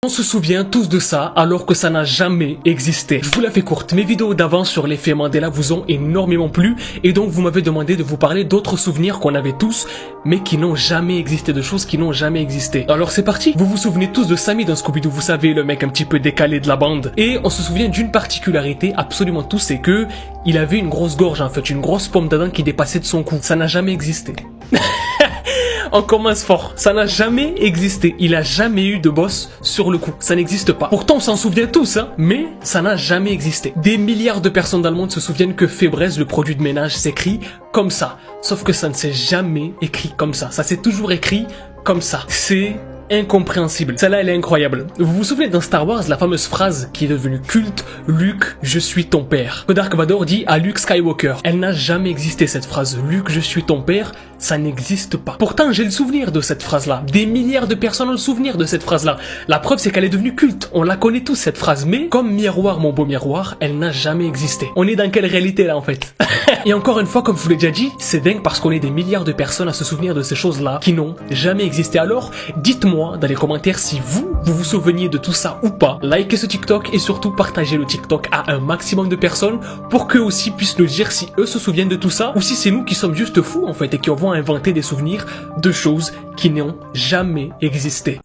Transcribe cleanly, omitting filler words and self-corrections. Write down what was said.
On se souvient tous de ça alors que ça n'a jamais existé. Je vous la fais courte, mes vidéos d'avant sur l'effet Mandela vous ont énormément plu et donc vous m'avez demandé de vous parler d'autres souvenirs qu'on avait tous mais qui n'ont jamais existé, de choses qui n'ont jamais existé. Alors c'est parti. Vous vous souvenez tous de Sammy dans Scooby-Doo, vous savez, le mec un petit peu décalé de la bande. Et on se souvient d'une particularité absolument tous, c'est que il avait une grosse gorge en fait, une grosse pomme d'Adam qui dépassait de son cou. Ça n'a jamais existé. On commence fort. Ça n'a jamais existé. Il a jamais eu de boss sur le coup. Ça n'existe pas. Pourtant, on s'en souvient tous, hein. Mais ça n'a jamais existé. Des milliards de personnes dans le monde se souviennent que Fébraise, le produit de ménage, s'écrit comme ça. Sauf que ça ne s'est jamais écrit comme ça. Ça s'est toujours écrit comme ça. C'est incompréhensible. Celle-là, elle est incroyable. Vous vous souvenez dans Star Wars, la fameuse phrase qui est devenue culte, Luke, je suis ton père. Que Dark Vador dit à Luke Skywalker. Elle n'a jamais existé cette phrase. Luke, je suis ton père, ça n'existe pas. Pourtant, j'ai le souvenir de cette phrase-là. Des milliards de personnes ont le souvenir de cette phrase-là. La preuve, c'est qu'elle est devenue culte. On la connaît tous, cette phrase. Mais, comme miroir, mon beau miroir, elle n'a jamais existé. On est dans quelle réalité, là, en fait? Et encore une fois, comme je vous l'ai déjà dit, c'est dingue parce qu'on est des milliards de personnes à se souvenir de ces choses-là qui n'ont jamais existé. Alors, dites-moi dans les commentaires si vous vous souveniez de tout ça ou pas. Likez ce TikTok et surtout partagez le TikTok à un maximum de personnes pour qu'eux aussi puissent nous dire si eux se souviennent de tout ça ou si c'est nous qui sommes juste fous en fait et qui avons inventé des souvenirs de choses qui n'ont jamais existé.